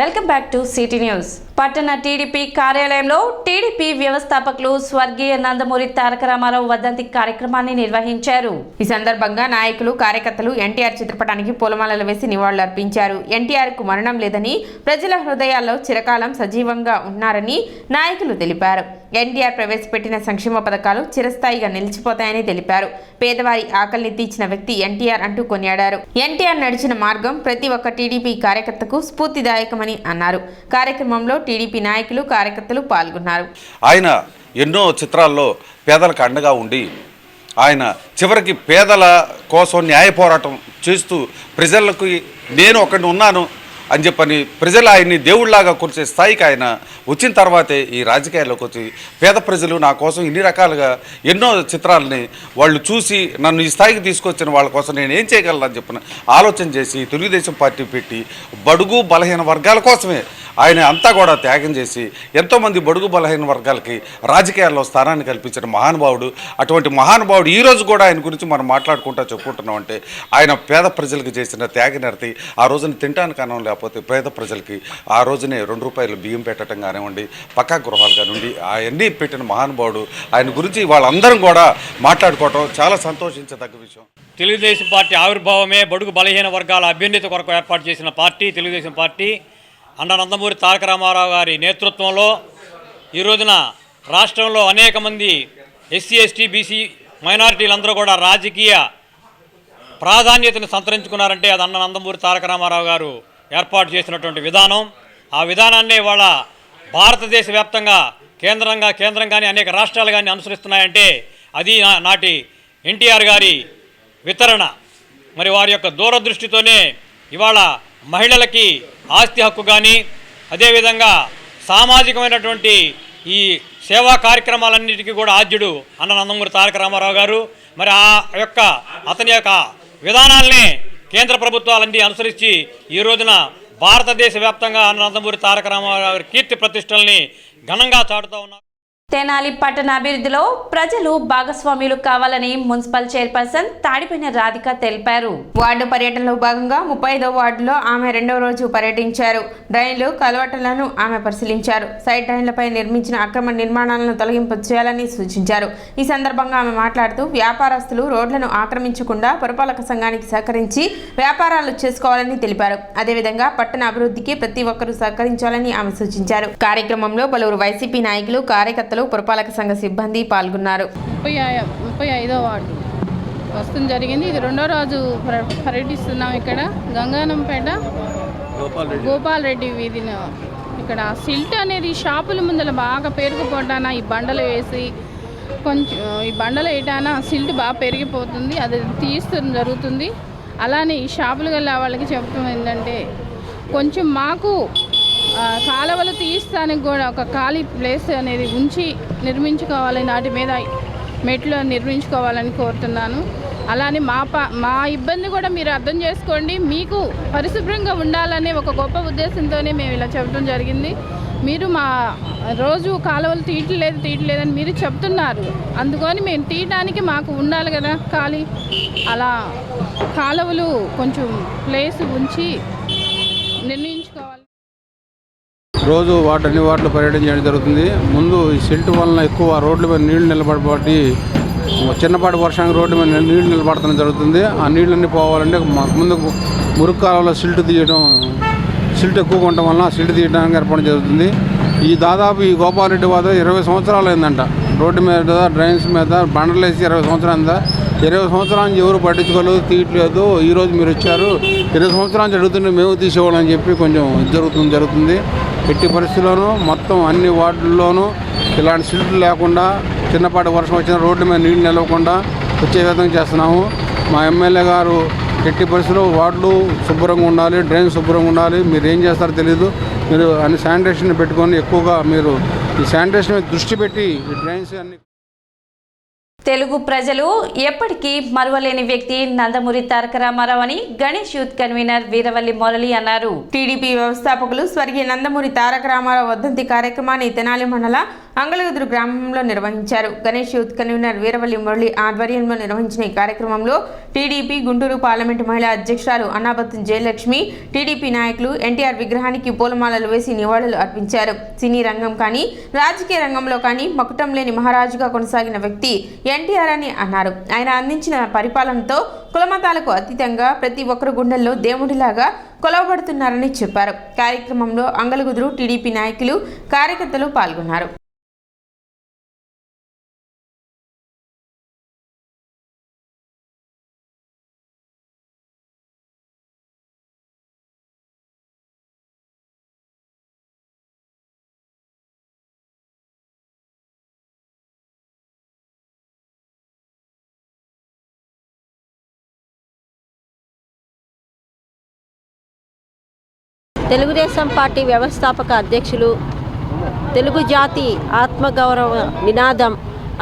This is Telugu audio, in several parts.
Welcome back to city news. పట్టణ టీడీపీ కార్యాలయంలో టీడీపీ వ్యవస్థాపకులు స్వర్గీయ నందమూరి తారక రామారావు వర్ధంతి కార్యక్రమాన్ని నిర్వహించారు. ఈ సందర్భంగా నాయకులు, కార్యకర్తలు ఎన్టీఆర్ చిత్రపటానికి పూలమాలలు వేసి నివాళులర్పించారు. ఎన్టీఆర్ కు మరణం లేదని, ప్రజల హృదయాల్లో చిరకాలం సజీవంగా ఉన్నారని నాయకులు తెలిపారు. ఎన్టీఆర్ ప్రవేశపెట్టిన సంక్షేమ పథకాలు చిరస్థాయిగా నిలిచిపోతాయని తెలిపారు. పేదవారి ఆకలిని తీర్చిన వ్యక్తి ఎన్టీఆర్ అంటూ కొనియాడారు. ఎన్టీఆర్ నడిచిన మార్గం ప్రతి ఒక్క టీడీపీ కార్యకర్తకు స్ఫూర్తిదాయకమని అన్నారు. కార్యక్రమంలో టీడీపీ నాయకులు, కార్యకర్తలు పాల్గొన్నారు. ఆయన ఎన్నో చిత్రాల్లో పేదలకు అండగా ఉండి ఆయన చివరికి పేదల కోసం న్యాయ పోరాటం చేస్తూ ప్రజలకు నేను ఒకడిని ఉన్నాను అని చెప్పని ప్రజలు ఆయన్ని దేవుళ్లాగా కొలిచే స్థాయికి ఆయన వచ్చిన తర్వాతే ఈ రాజకీయాల్లోకి వచ్చి పేద ప్రజలు నా కోసం ఇన్ని రకాలుగా ఎన్నో చిత్రాలని వాళ్ళు చూసి నన్ను ఈ స్థాయికి తీసుకొచ్చిన వాళ్ళ కోసం నేను ఏం చేయగలను చెప్పిన ఆలోచన చేసి తెలుగుదేశం పార్టీ పెట్టి బడుగు బలహీన వర్గాల కోసమే ఆయన అంతా కూడా త్యాగం చేసి ఎంతోమంది బడుగు బలహీన వర్గాలకి రాజకీయాల్లో స్థానాన్ని కల్పించిన మహానుభావుడు. అటువంటి మహానుభావుడు ఈరోజు కూడా ఆయన గురించి మనం మాట్లాడుకుంటా చెప్పుకుంటున్నాం అంటే ఆయన పేద ప్రజలకు చేసిన త్యాగనిరతి. ఆ రోజున తినడానికి అన్నం లేకపోతే పేద ప్రజలకి ఆ రోజునే ₹2 బియ్యం పెట్టడం కానివ్వండి, పక్కా గృహాలు కానివ్వండి, అవన్నీ పెట్టిన మహానుభావుడు. ఆయన గురించి వాళ్ళందరం కూడా మాట్లాడుకోవటం చాలా సంతోషించదగ్గ విషయం. తెలుగుదేశం పార్టీ ఆవిర్భావమే బడుగు బలహీన వర్గాల అభ్యున్నతి కొరకు ఏర్పాటు చేసిన పార్టీ తెలుగుదేశం పార్టీ. అన్న నందమూరి తారక రామారావు గారి నేతృత్వంలో ఈ రోజున రాష్ట్రంలో అనేక మంది ఎస్సీ, ఎస్టీ, బీసీ మైనారిటీలందరూ కూడా రాజకీయ ప్రాధాన్యతను సంతరించుకున్నారంటే అది అన్న నందమూరి తారక రామారావు గారు ఏర్పాటు చేసినటువంటి విధానం. ఆ విధానాన్నే వాళ్ళ భారతదేశ వ్యాప్తంగా కేంద్రం కానీ అనేక రాష్ట్రాలు కానీ అనుసరిస్తున్నాయంటే అది నాటి ఎన్టీఆర్ గారి వితరణ. మరి వారి యొక్క దూరదృష్టితోనే ఇవాళ మహిళలకి ఆస్తి హక్కు కానీ, అదేవిధంగా సామాజికమైనటువంటి ఈ సేవా కార్యక్రమాలన్నిటికీ కూడా ఆద్యుడు అన్న నందమూరి తారక రామారావు గారు. మరి అతని యొక్క విధానాలనే కేంద్ర ప్రభుత్వాలన్నీ అనుసరించి ఈ రోజున భారతదేశ వ్యాప్తంగా అన్న నందమూరి తారక రామారావు గారి కీర్తి ప్రతిష్టల్ని ఘనంగా చాటుతూ ఉన్నారు. తెనాలి పట్టణ అభివృద్ధిలో ప్రజలు భాగస్వాములు కావాలని మున్సిపల్ చైర్పర్సన్ తాడిపోయిన రాధిక తెలిపారు. వార్డు పర్యటనలో భాగంగా 35వ వార్డులో ఆమె 2వ రోజు పర్యటించారు. డ్రైన్లు, కలవటలను ఆమె పరిశీలించారు. సైడ్ డ్రైన్లపై నిర్మించిన అక్రమ నిర్మాణాలను తొలగింపు చేయాలని సూచించారు. ఈ సందర్భంగా ఆమె మాట్లాడుతూ వ్యాపారస్తులు రోడ్లను ఆక్రమించకుండా పురపాలక సంఘానికి సహకరించి వ్యాపారాలు చేసుకోవాలని తెలిపారు. అదేవిధంగా పట్టణ అభివృద్ధికి ప్రతి ఒక్కరూ సహకరించాలని ఆమె సూచించారు. కార్యక్రమంలో పలువురు వైసీపీ నాయకులు, కార్యకర్తలు, పురపాలక సంఘ సిబ్బంది పాల్గొన్నారు. 35వ వార్డు వస్తుంది జరిగింది. ఇది 2వ రోజు పర్యటిస్తున్నాం. ఇక్కడ గంగానంపేట గోపాల్ రెడ్డి వీధిలో ఇక్కడ సిల్ట్ అనేది షాపుల ముందర బాగా పెరిగిపోతానా ఈ బండలు వేసి కొంచెం ఈ బండలు వేయటానా సిల్ట్ బాగా పెరిగిపోతుంది. అది తీస్తూ జరుగుతుంది. అలానే ఈ షాపులు గల వాళ్ళకి చెప్పడం ఏంటంటే కొంచెం మాకు కాలువలు తీస్తానికి కూడా ఒక ఖాళీ ప్లేస్ అనేది ఉంచి నిర్మించుకోవాలి, నాటి మీద మెట్లు నిర్మించుకోవాలని కోరుతున్నాను. అలానే మా ఇబ్బంది కూడా మీరు అర్థం చేసుకోండి. మీకు పరిశుభ్రంగా ఉండాలనే ఒక గొప్ప ఉద్దేశంతోనే మేము ఇలా చెప్పడం జరిగింది. మీరు మా రోజు కాలువలు తీయట్లేదని మీరు చెప్తున్నారు. అందుకని మేము తీయడానికి మాకు ఉండాలి కదా ఖాళీ. అలా కాలువలు కొంచెం ప్లేస్ ఉంచి నిర్మించుకోవాలి. రోజు అన్ని వార్డులు పర్యటన చేయడం జరుగుతుంది. ముందు ఈ సిల్ట్ వలన ఎక్కువ రోడ్ల మీద నీళ్లు నిలబడబట్టి చిన్నపాటి వర్షానికి రోడ్డు మీద నీళ్లు నిలబడటం జరుగుతుంది. ఆ నీళ్ళన్నీ పోవాలంటే ముందు మురుగు కాలంలో సిల్ట్ ఎక్కువగా ఉండటం వలన సిల్ట్ తీయడానికి ఏర్పాటు జరుగుతుంది. దాదాపు ఈ గోపాలరెడ్డి వాద 20 సంవత్సరాలు అయిందంట. రోడ్డు మీద, డ్రైన్స్ మీద బండలు వేసి 20 సంవత్సరాలు 20 సంవత్సరాల నుంచి ఎవరు పట్టించుకోలేదు, తీయట్లేదు. ఈరోజు మీరు వచ్చారు, 20 సంవత్సరాలు జరుగుతుంది, మేము తీసేవాళ్ళని చెప్పి కొంచెం జరుగుతుంది. ఎట్టి పరిస్థితుల్లోనూ మొత్తం అన్ని వార్డుల్లోనూ ఇలాంటి సిల్ట్లు లేకుండా చిన్నపాటి వర్షం వచ్చిన రోడ్ల మీద నీళ్ళు నిలవకుండా వచ్చే విధంగా చేస్తున్నాము. మా ఎమ్మెల్యే గారు ఎట్టి పరిస్థితుల్లో వార్డులు శుభ్రంగా ఉండాలి, డ్రైన్ శుభ్రంగా ఉండాలి. మీరు ఏం చేస్తారో తెలియదు. మీరు అన్ని శానిటేషన్ పెట్టుకొని ఎక్కువగా మీరు ఈ శానిటేషన్ మీద దృష్టి పెట్టి ఈ డ్రైన్స్ అన్ని. తెలుగు ప్రజలు ఎప్పటికీ మరువలేని వ్యక్తి నందమూరి తారక రామారావు అని గణేష్ యూత్ కన్వీనర్ వీరవల్లి మురళి అన్నారు. టీడీపీ వ్యవస్థాపకులు స్వర్గీయ నందమూరి తారక రామారావు వర్ధంతి కార్యక్రమాన్ని తెనాలి మండల అంగళగుదురు గ్రామంలో నిర్వహించారు. గణేష్ యూత్ కన్వీనర్ వీరవల్లి మురళి ఆధ్వర్యంలో నిర్వహించిన ఈ కార్యక్రమంలో టీడీపీ గుంటూరు పార్లమెంటు మహిళా అధ్యక్షురాలు అన్నాబత్తున జయలక్ష్మి, టీడీపీ నాయకులు ఎన్టీఆర్ విగ్రహానికి పూలమాలలు వేసి నివాళులు అర్పించారు. సినీ రంగం కానీ రాజకీయ రంగంలో కానీ మకుటం లేని మహారాజుగా కొనసాగిన వ్యక్తి ఎన్టీఆర్ అని అన్నారు. ఆయన అందించిన పరిపాలనతో కులమతాలకు అతీతంగా ప్రతి ఒక్కరు గుండెల్లో దేవుడిలాగా కొలవబడుతున్నారని చెప్పారు. కార్యక్రమంలో అంగళగుదురు టీడీపీ నాయకులు, కార్యకర్తలు పాల్గొన్నారు. తెలుగుదేశం పార్టీ వ్యవస్థాపక అధ్యక్షులు, తెలుగు జాతి ఆత్మగౌరవ నినాదం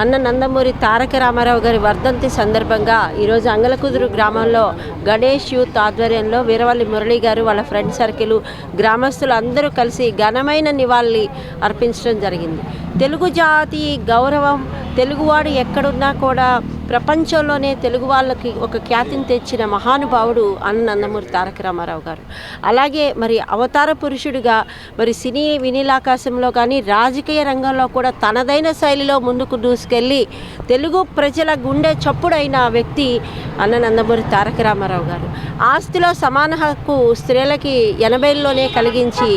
అన్న నందమూరి తారక రామారావు గారి వర్ధంతి సందర్భంగా ఈరోజు అంగళకుదురు గ్రామంలో గణేష్ యూత్ ఆధ్వర్యంలో వీరవల్లి మురళి గారు, వాళ్ళ ఫ్రెండ్ సర్కిల్, గ్రామస్తులు అందరూ కలిసి ఘనమైన నివాళి అర్పించడం జరిగింది. తెలుగు జాతి గౌరవం, తెలుగువాడు ఎక్కడున్నా కూడా ప్రపంచంలోనే తెలుగు వాళ్ళకి ఒక ఖ్యాతిని తెచ్చిన మహానుభావుడు అన్న నందమూరి తారక రామారావు గారు. అలాగే మరి అవతార పురుషుడిగా మరి సినీ వినీలాకాశంలో కానీ రాజకీయ రంగంలో కూడా తనదైన శైలిలో ముందుకు దూసుకెళ్ళి తెలుగు ప్రజల గుండె చప్పుడైన వ్యక్తి అన్న నందమూరి తారక రామారావు గారు. ఆస్తిలో సమాన హక్కు స్త్రీలకి 80లోనే కలిగించి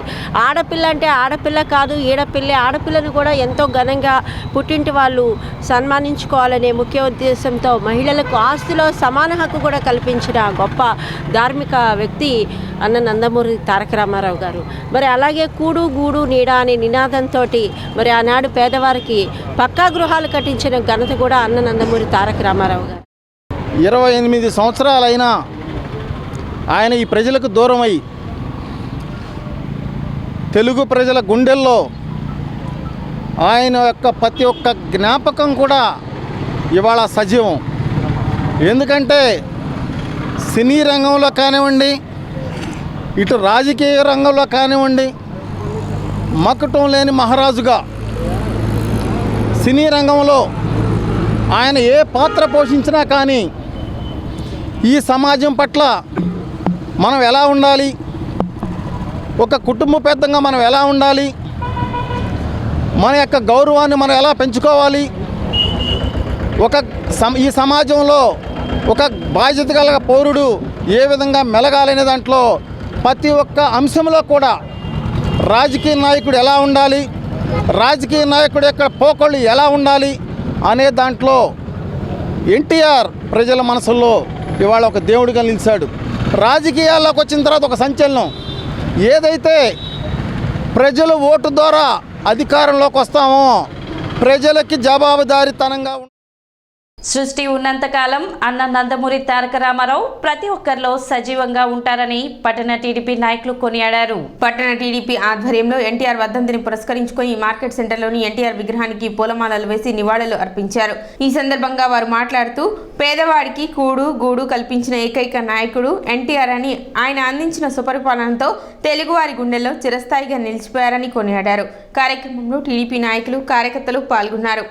ఆడపిల్ల అంటే ఆడపిల్ల కాదు, ఈడపిల్లే, ఆడపిల్లను కూడా ఎంతో ఘనంగా పుట్టింటి వాళ్ళు సన్మానించుకోవాలనే ముఖ్య ఉద్దేశంతో మహిళలకు ఆస్తిలో సమాన హక్కు కూడా కల్పించిన గొప్ప ధార్మిక వ్యక్తి అన్న నందమూరి తారక రామారావు గారు. మరి అలాగే కూడు గూడు నీడ అనే నినాదంతో మరి ఆనాడు పేదవారికి పక్కా గృహాలు కట్టించిన ఘనత కూడా అన్న నందమూరి తారక రామారావు గారు. 28 సంవత్సరాలైనా ఆయన ఈ ప్రజలకు దూరమై తెలుగు ప్రజల గుండెల్లో ఆయన యొక్క ప్రతి ఒక్క జ్ఞాపకం కూడా ఇవాళ సజీవం. ఎందుకంటే సినీ రంగంలో కానివ్వండి, ఇటు రాజకీయ రంగంలో కానివ్వండి, మకుటం లేని మహారాజుగా సినీ రంగంలో ఆయన ఏ పాత్ర పోషించినా కానీ ఈ సమాజం పట్ల మనం ఎలా ఉండాలి, ఒక కుటుంబ పెద్దగా మనం ఎలా ఉండాలి, మన యొక్క గౌరవాన్ని మనం ఎలా పెంచుకోవాలి, ఈ సమాజంలో ఒక బాధ్యత గల పౌరుడు ఏ విధంగా మెలగాలనే దాంట్లో ప్రతి ఒక్క అంశంలో కూడా రాజకీయ నాయకుడు ఎలా ఉండాలి, రాజకీయ నాయకుడు యొక్క పోకళ్ళు ఎలా ఉండాలి అనే దాంట్లో ఎన్టీఆర్ ప్రజల మనసుల్లో ఇవాళ ఒక దేవుడిగా నిలిచాడు. రాజకీయాల్లోకి వచ్చిన తర్వాత ఒక సంచలనం, ఏదైతే ప్రజల ఓటు ద్వారా అధికారంలోకి వస్తామో ప్రజలకి జవాబుదారీతనంగా సృష్టి ఉన్నంతకాలం అన్న నందమూరి తారక రామారావు ప్రతి ఒక్కరిలో సజీవంగా ఉంటారని పట్టణ టీడీపీ నాయకులు కొనియాడారు. పట్టణ టీడీపీ ఆధ్వర్యంలో ఎన్టీఆర్ వర్ధంతిని పురస్కరించుకొని మార్కెట్ సెంటర్లోని ఎన్టీఆర్ విగ్రహానికి పూలమాలలు వేసి నివాళులు అర్పించారు. ఈ సందర్భంగా వారు మాట్లాడుతూ పేదవాడికి కూడు గూడు కల్పించిన ఏకైక నాయకుడు ఎన్టీఆర్ అని, ఆయన అందించిన సుపరిపాలనతో తెలుగువారి గుండెల్లో చిరస్థాయిగా నిలిచిపోయారని కొనియాడారు. కార్యక్రమంలో టీడీపీ నాయకులు, కార్యకర్తలు పాల్గొన్నారు.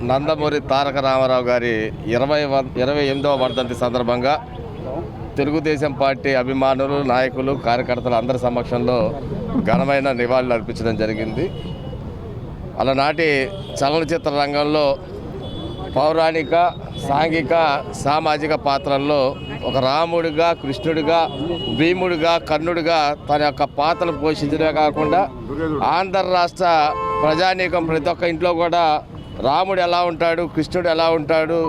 నందమూరి తారక రామారావు గారి 28వ వర్ధంతి సందర్భంగా తెలుగుదేశం పార్టీ అభిమానులు, నాయకులు, కార్యకర్తలు అందరి సమక్షంలో ఘనమైన నివాళులు అర్పించడం జరిగింది. అలనాటి చలనచిత్ర రంగంలో పౌరాణిక, సాంఘిక, సామాజిక పాత్రల్లో ఒక రాముడిగా, కృష్ణుడిగా, భీముడిగా, కర్ణుడిగా తన యొక్క పాత్రలు పోషించడమే కాకుండా ఆంధ్ర రాష్ట్ర ప్రజానీకం ప్రతి ఒక్క ఇంట్లో కూడా రాముడు ఎలా ఉంటాడు, కృష్ణుడు ఎలా ఉంటాడు,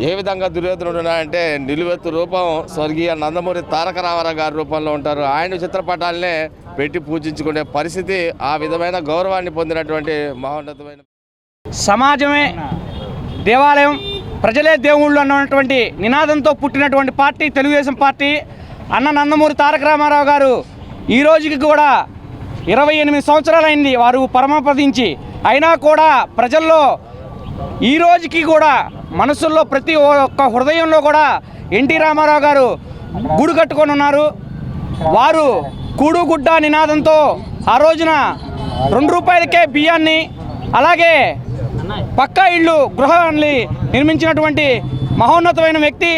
ఏ విధంగా దుర్యోధనుడు అంటే నిలువెత్తు రూపం స్వర్గీయ నందమూరి తారక రామారావు గారి రూపంలో ఉంటారు. ఆయన చిత్రపటాలనే పెట్టి పూజించుకునే పరిస్థితి, ఆ విధమైన గౌరవాన్ని పొందినటువంటి మహోన్నతమైన సమాజమే దేవాలయం, ప్రజలే దేవుళ్ళు అన్నటువంటి నినాదంతో పుట్టినటువంటి పార్టీ తెలుగుదేశం పార్టీ. అన్న నందమూరి తారక రామారావు గారు ఈ రోజుకి కూడా 28 సంవత్సరాలైంది వారు పరమపదించి. అయినా కూడా ప్రజల్లో ఈ రోజుకి కూడా మనసుల్లో ప్రతి ఒక్క హృదయంలో కూడా ఎన్టీ రామారావు గారు గూడు కట్టుకొని ఉన్నారు. వారు కూడుగుడ్డ నినాదంతో ఆ రోజున 2 రూపాయలకే బియ్యాన్ని, అలాగే పక్కా ఇళ్ళు గృహాన్ని నిర్మించినటువంటి మహోన్నతమైన వ్యక్తి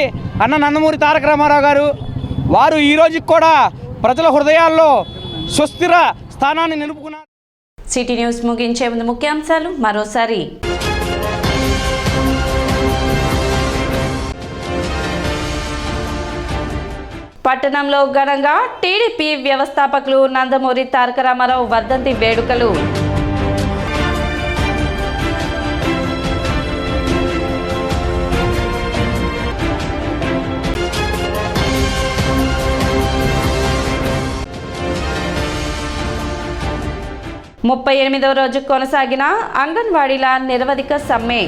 అన్న నందమూరి తారక రామారావు గారు. వారు ఈ రోజుకి కూడా ప్రజల హృదయాల్లో సుస్థిర స్థానాన్ని నిలుపుకున్నారు. సిటీ న్యూస్ ముగించే ముందు ముఖ్యాంశాలు మరోసారి. పట్టణంలో ఘనంగా టీడీపీ వ్యవస్థాపకులు నందమూరి తారక రామారావు వర్ధంతి వేడుకలు. ముప్పై 38వ రోజు కొనసాగిన అంగన్వాడీల నిరవధిక సమ్మె.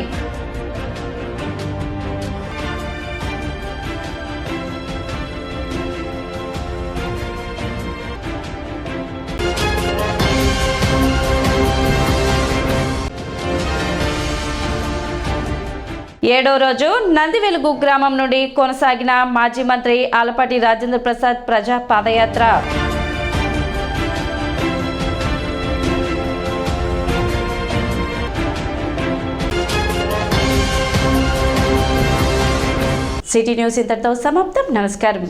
ఏడో రోజు నందివెలుగు గ్రామం నుండి కొనసాగిన మాజీ మంత్రి ఆలపాటి రాజేంద్ర ప్రసాద్ ప్రజా పాదయాత్ర. సిటీ న్యూస్ ఇంతటితో సమాప్తం. నమస్కారం.